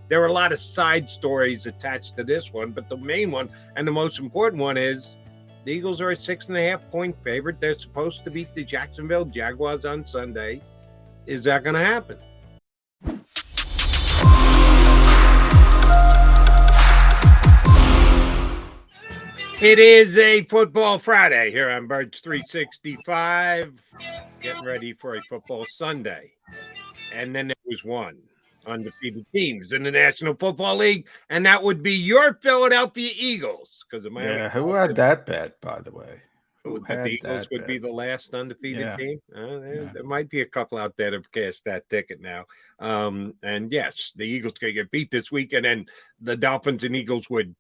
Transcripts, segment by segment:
There are a lot of side stories attached to this one, but the main one and the most important one is the Eagles are a 6.5-point favorite. They're supposed to beat the Jacksonville Jaguars on Sunday. Is that going to happen? It is a football Friday here on Birds 365. Getting ready for a football Sunday. And then there was one undefeated teams in the National Football League, and that would be your Philadelphia Eagles. Who had that bet, by the way? That the Eagles would be the last undefeated team? There might be a couple out there that have cashed that ticket now. And yes, the Eagles could get beat this weekend, and the Dolphins and Eagles would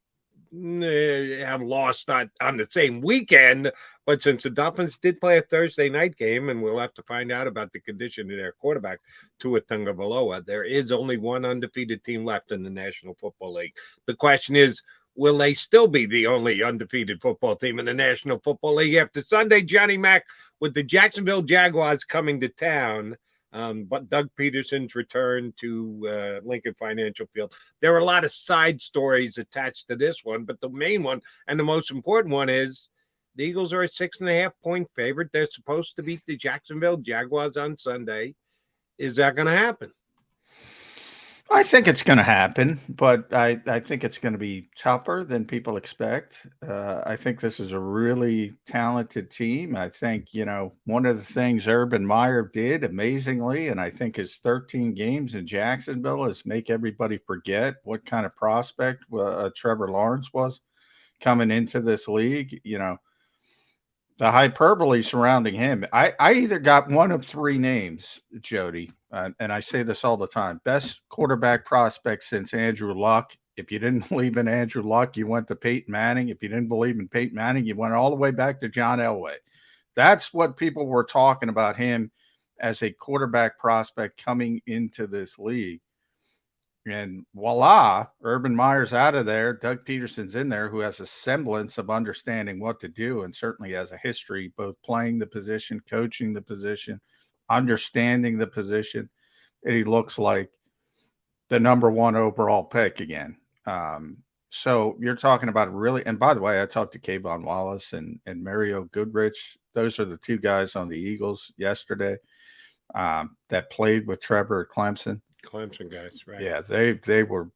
have lost on the same weekend, but since the Dolphins did play a Thursday night game, and we'll have to find out about the condition of their quarterback, Tua Tagovailoa, there is only one undefeated team left in the National Football League. The question is, will they still be the only undefeated football team in the National Football League after Sunday? Johnny Mac, with the Jacksonville Jaguars coming to town, but Doug Pederson's return to Lincoln Financial Field. There are a lot of side stories attached to this one, but the main one and the most important one is the Eagles are a 6.5-point favorite. They're supposed to beat the Jacksonville Jaguars on Sunday. Is that going to happen? I think it's going to happen, but I think it's going to be tougher than people expect. I think this is a really talented team. I think, one of the things Urban Meyer did amazingly, and I think his 13 games in Jacksonville, is make everybody forget what kind of prospect Trevor Lawrence was coming into this league. The hyperbole surrounding him. I either got one of three names, Jody, and I say this all the time: best quarterback prospect since Andrew Luck. If you didn't believe in Andrew Luck, you went to Peyton Manning. If you didn't believe in Peyton Manning, you went all the way back to John Elway. That's what people were talking about him as a quarterback prospect coming into this league. And voila, Urban Meyer's out of there. Doug Pederson's in there, who has a semblance of understanding what to do, and certainly has a history both playing the position, coaching the position, understanding the position. And he looks like the number one overall pick again. So you're talking about really, and by the way, I talked to Kayvon Wallace and Mario Goodrich. Those are the two guys on the Eagles yesterday that played with Trevor at Clemson. Clemson guys, right? Yeah, they were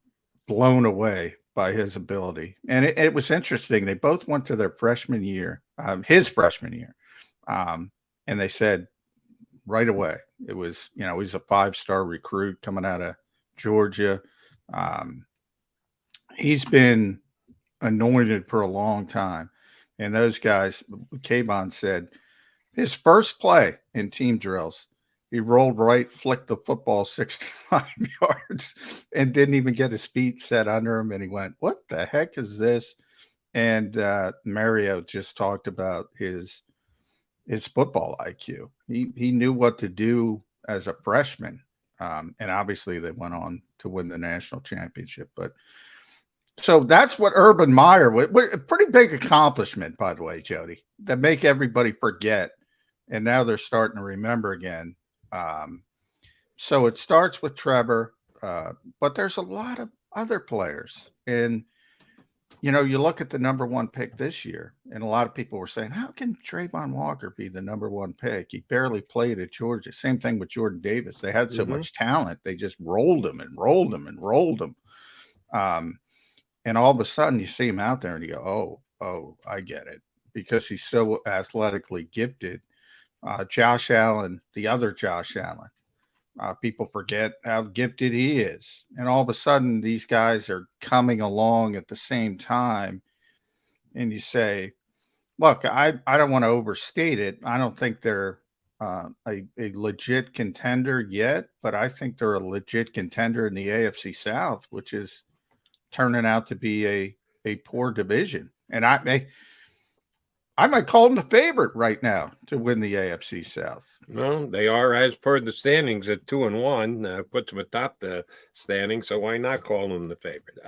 blown away by his ability, and it was interesting. They both went to their freshman year, his freshman year, and they said right away it was, he's a 5-star recruit coming out of Georgia. He's been anointed for a long time, and those guys, Kayvon said, his first play in team drills, he rolled right, flicked the football 65 yards, and didn't even get his feet set under him. And he went, "What the heck is this?" And Mario just talked about his football IQ. He knew what to do as a freshman, and obviously they went on to win the national championship. But so that's what Urban Meyer, a pretty big accomplishment, by the way, Jody, that make everybody forget, and now they're starting to remember again. So it starts with Trevor, but there's a lot of other players. And, you look at the number one pick this year, and a lot of people were saying, how can Trayvon Walker be the number one pick? He barely played at Georgia. Same thing with Jordan Davis. They had so much talent. They just rolled him and rolled him and rolled him. And all of a sudden you see him out there and you go, oh, I get it, because he's so athletically gifted. Josh Allen, the other Josh Allen, people forget how gifted he is. And all of a sudden, these guys are coming along at the same time. And you say, look, I don't want to overstate it. I don't think they're a legit contender yet, but I think they're a legit contender in the AFC South, which is turning out to be a poor division. And I might call them the favorite right now to win the AFC South. Well, they are, as per the standings, at 2-1, puts them atop the standings. So why not call them the favorite?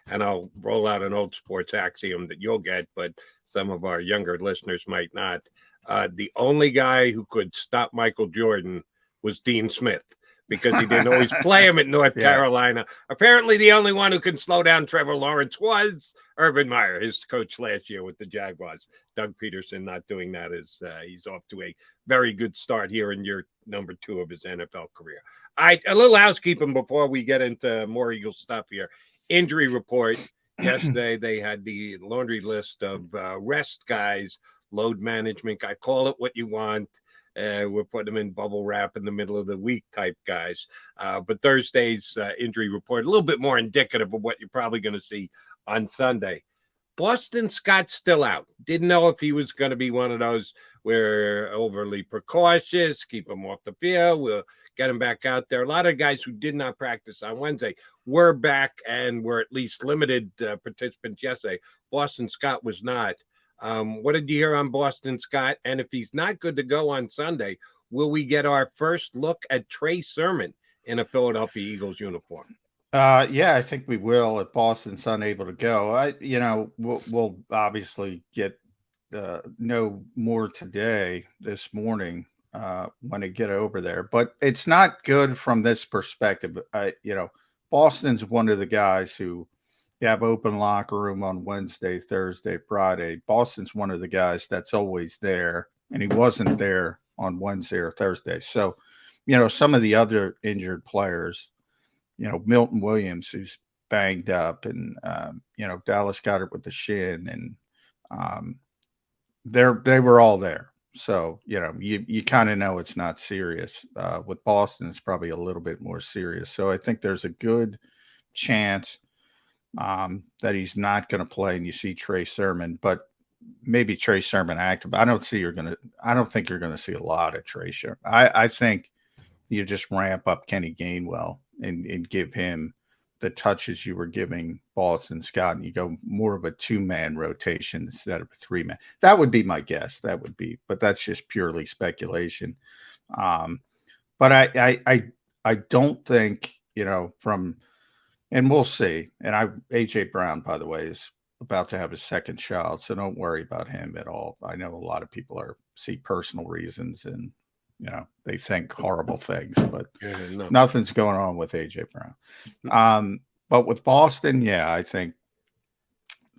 And I'll roll out an old sports axiom that you'll get, but some of our younger listeners might not. The only guy who could stop Michael Jordan was Dean Smith. because he didn't always play him at North Carolina. Apparently, the only one who can slow down Trevor Lawrence was Urban Meyer, his coach last year with the Jaguars. Doug Pederson not doing that as he's off to a very good start here in year number 2 of his NFL career. A little housekeeping before we get into more Eagles stuff here. Injury report. Yesterday, they had the laundry list of rest guys, load management. I call it what you want. We're putting them in bubble wrap in the middle of the week type guys. But Thursday's injury report, a little bit more indicative of what you're probably going to see on Sunday. Boston Scott's still out. Didn't know if he was going to be one of those where overly precautious, keep him off the field. We'll get him back out there. A lot of guys who did not practice on Wednesday were back and were at least limited participants yesterday. Boston Scott was not. What did you hear on Boston Scott? And if he's not good to go on Sunday, will we get our first look at Trey Sermon in a Philadelphia Eagles uniform? I think we will if Boston's unable to go. We'll obviously get know more today, this morning, when I get over there. But it's not good from this perspective. Boston's one of the guys who you have open locker room on Wednesday, Thursday, Friday. Boston's one of the guys that's always there, and he wasn't there on Wednesday or Thursday. So, some of the other injured players, Milton Williams, who's banged up, and, Dallas Goedert with the shin, and they were all there. So, you kind of know it's not serious. With Boston, it's probably a little bit more serious. So I think there's a good chance that he's not going to play, and you see Trey Sermon, but maybe Trey Sermon active. I don't think you're going to see a lot of Trey Sermon. I think you just ramp up Kenny Gainwell and give him the touches you were giving Boston Scott, and you go more of a 2-man rotation instead of a 3-man. That would be my guess. But that's just purely speculation. But I don't think, and we'll see. And AJ Brown, by the way, is about to have his second child, so don't worry about him at all. I know a lot of people see personal reasons, and they think horrible things, but nothing's going on with AJ Brown. But with Boston, I think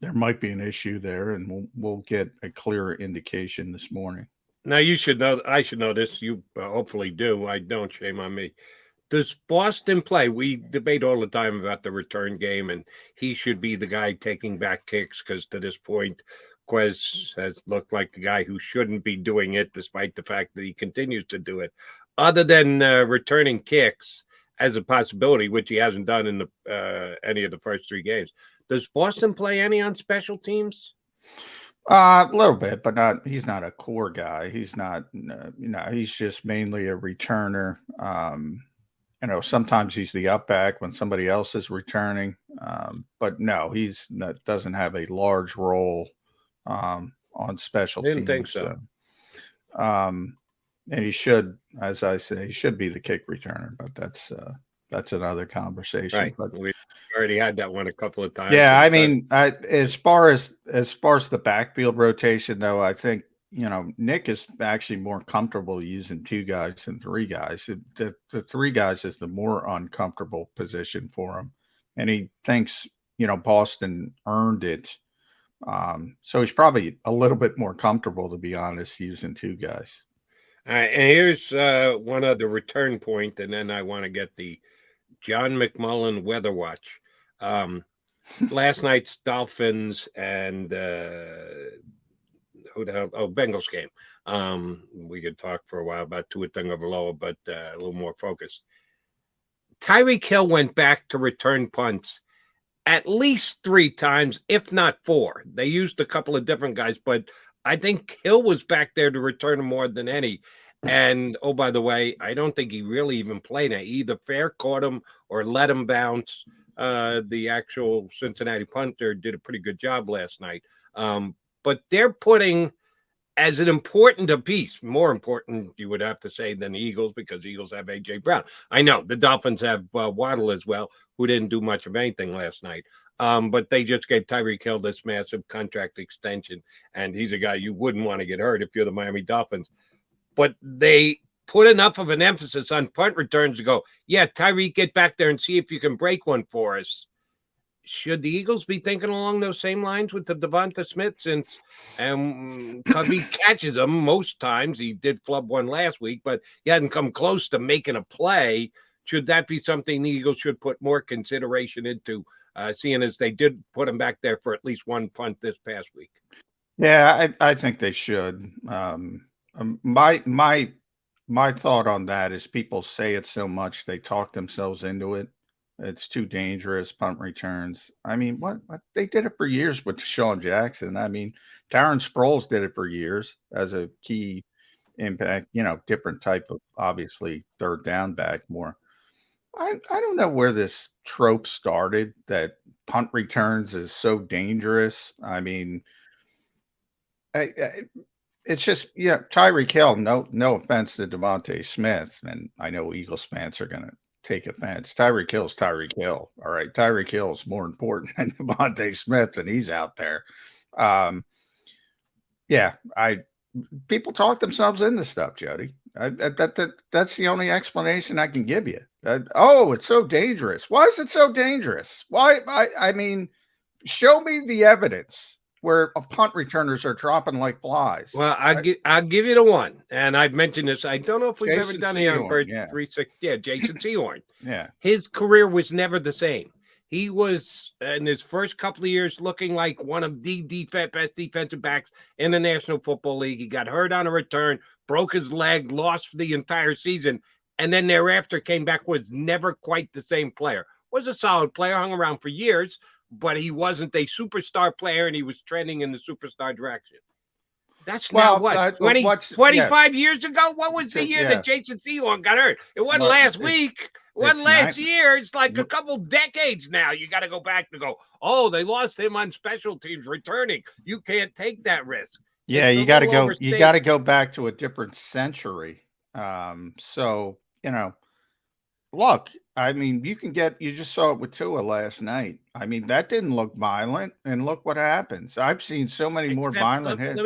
there might be an issue there, and we'll get a clearer indication this morning. Now, you should know. I should know this. You hopefully do. I don't. Shame on me. Does Boston play? We debate all the time about the return game, and he should be the guy taking back kicks because to this point, Quez has looked like the guy who shouldn't be doing it, despite the fact that he continues to do it. Other than returning kicks as a possibility, which he hasn't done in any of the first 3 games, does Boston play any on special teams? A little bit, but he's not a core guy. He's not, he's just mainly a returner. Sometimes he's the up back when somebody else is returning. But no, doesn't have a large role on special teams. Didn't think so. And he should, as I say, he should be the kick returner, but that's another conversation. Right. But we already had that one a couple of times. Yeah, I mean, as far as the backfield rotation, though, I think Nick is actually more comfortable using 2 guys than 3 guys. The 3 guys is the more uncomfortable position for him, and he thinks Boston earned it. So he's probably a little bit more comfortable, to be honest, using 2 guys. All right, and here's one other return point, and then I want to get the John McMullen weather watch. Last night's Dolphins and Bengals game. We could talk for a while about Tua Tagovailoa, but a little more focused. Tyreek Hill went back to return punts at least 3 times, if not 4. They used a couple of different guys, but I think Hill was back there to return more than any. And, oh, by the way, I don't think he really even played it. Either fair caught him or let him bounce. The actual Cincinnati punter did a pretty good job last night. But they're putting as an important a piece, more important, you would have to say, than the Eagles, because the Eagles have A.J. Brown. I know the Dolphins have Waddle as well, who didn't do much of anything last night. But they just gave Tyreek Hill this massive contract extension, and he's a guy you wouldn't want to get hurt if you're the Miami Dolphins. But they put enough of an emphasis on punt returns to go, yeah, Tyreek, get back there and see if you can break one for us. Should the Eagles be thinking along those same lines with the Devonta Smith, since Covey catches them most times? He did flub one last week, but he hadn't come close to making a play. Should that be something the Eagles should put more consideration into, seeing as they did put him back there for at least one punt this past week? Yeah, I think they should. My thought on that is people say it so much they talk themselves into it. It's too dangerous, punt returns. I mean, what they did it for years with Deshaun Jackson. I mean, Darren Sproles did it for years as a key impact, different type of, obviously, third down back more. I don't know where this trope started that punt returns is so dangerous. I mean, it's just, Tyreek Hill, no offense to Devonta Smith, and I know Eagles fans are going to take offense. Tyreek Hill's Tyreek Hill. All right. Tyreek Hill is more important than Devonta Smith, and he's out there. People talk themselves into stuff, Jody. That's the only explanation I can give you. It's so dangerous. Why is it so dangerous? Why? I mean, show me the evidence where punt returners are dropping like flies. Well, I'll give you the one, and I've mentioned this. I don't know if we've ever done it on Bird 36. Yeah, Jason Sehorn. Yeah, his career was never the same. He was in his first couple of years looking like one of the best defensive backs in the National Football League. He got hurt on a return, broke his leg, lost for the entire season, and then thereafter came back, was never quite the same player. Was a solid player, hung around for years, but he wasn't a superstar player, and he was trending in the superstar direction. That's now 25 years ago? What was the year that Jason Sehorn got hurt? It wasn't last week. It wasn't last year. It's like a couple decades now. You got to go back to they lost him on special teams returning. You can't take that risk. Yeah, you got to go. You got to go back to a different century. Look, I mean, you just saw it with Tua last night. I mean, that didn't look violent, and look what happens. I've seen so many more violent hits.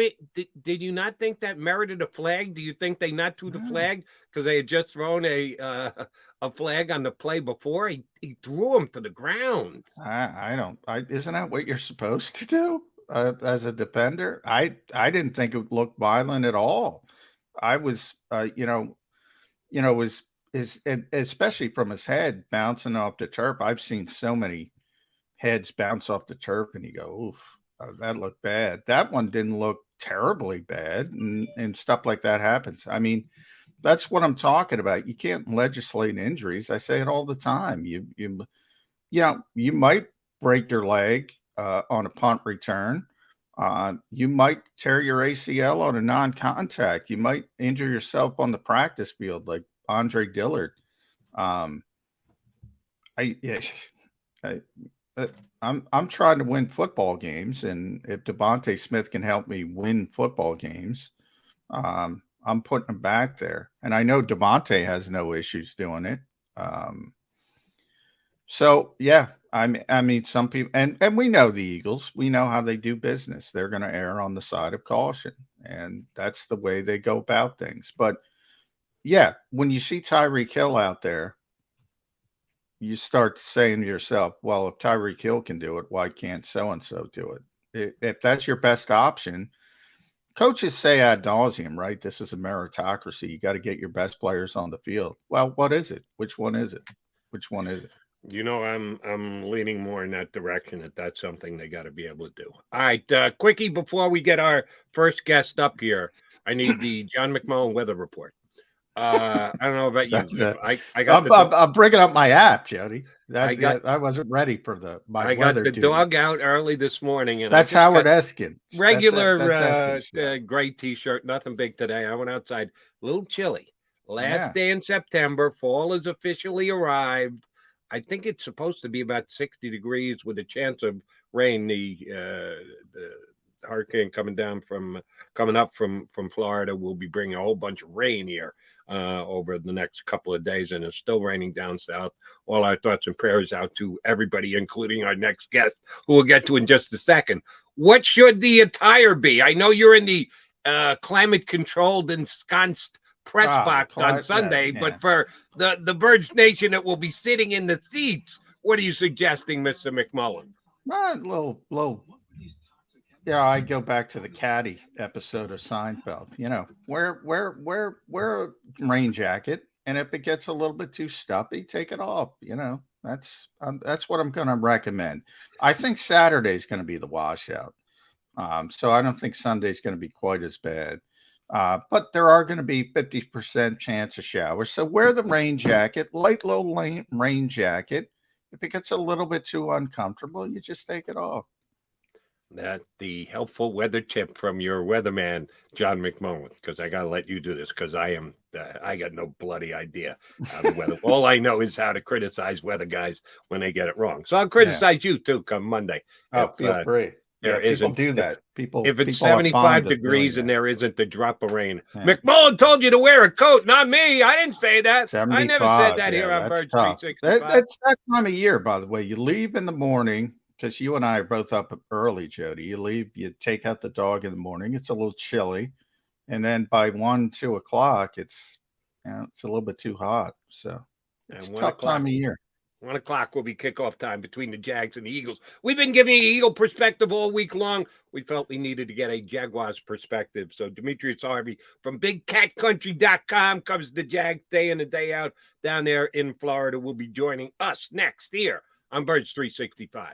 Did you not think that merited a flag? Do you think they not threw the flag because they had just thrown a flag on the play before? He threw him to the ground. Isn't that what you're supposed to do as a defender? I didn't think it looked violent at all. I was, especially from his head bouncing off the turf. I've seen so many heads bounce off the turf and you go, oof, that looked bad. That one didn't look terribly bad, and stuff like that happens. I mean, that's what I'm talking about. You can't legislate injuries. I say it all the time. You might break your leg on a punt return. You might tear your ACL on a non-contact. You might injure yourself on the practice field, like Andre Dillard. I'm trying to win football games, and if Devonta Smith can help me win football games, I'm putting him back there. And I know Devonta has no issues doing it. I mean, some people, and we know the Eagles, we know how they do business. They're going to err on the side of caution, and that's the way they go about things. But yeah, when you see Tyreek Hill out there, you start saying to yourself, well, if Tyreek Hill can do it, why can't so-and-so do it? If that's your best option, coaches say ad nauseum, right? This is a meritocracy. You got to get your best players on the field. Well, what is it? Which one is it? I'm leaning more in that direction. That's something they got to be able to do. All right, quickie, before we get our first guest up here, I need the John McMullen weather report. I don't know about you. I'm bringing up my app, Jody. I wasn't ready for I got the dog out early this morning, and that's Howard Eskin. Regular gray T-shirt, nothing big today. I went outside, a little chilly. Last day in September, fall has officially arrived. I think it's supposed to be about 60 degrees with a chance of rain. The hurricane coming up from Florida will be bringing a whole bunch of rain here over the next couple of days, and it's still raining down south. All our thoughts and prayers out to everybody, including our next guest, who we'll get to in just a second. What should the attire be? I know you're in the climate-controlled, ensconced press box on Sunday, but for the Birds Nation that will be sitting in the seats, what are you suggesting, Mr. McMullen? Little. Yeah, I go back to the caddy episode of Seinfeld. You know, wear a rain jacket, and if it gets a little bit too stuffy, take it off. You know, that's what I'm going to recommend. I think Saturday's going to be the washout, so I don't think Sunday's going to be quite as bad. But there are going to be 50% chance of showers, so wear the rain jacket, light low rain jacket. If it gets a little bit too uncomfortable, you just take it off. That's the helpful weather tip from your weatherman, John McMullen, because I got to let you do this because I got no bloody idea how the weather. All I know is how to criticize weather guys when they get it wrong. So I'll criticize you too come Monday. Feel free. People do that. If it's 75 degrees and there isn't a drop of rain, McMullen told you to wear a coat, not me. I didn't say that. I never said that here on Birds 365. That's that time of year, by the way. You leave in the morning. Because you and I are both up early, Jody. You leave, you take out the dog in the morning. It's a little chilly. And then by 1, 2 o'clock, it's a little bit too hot. So it's a tough time of year. 1 o'clock will be kickoff time between the Jags and the Eagles. We've been giving you Eagle perspective all week long. We felt we needed to get a Jaguars perspective. So Demetrius Harvey from BigCatCountry.com covers the Jags day in and day out down there in Florida. Will be joining us next here on Birds 365.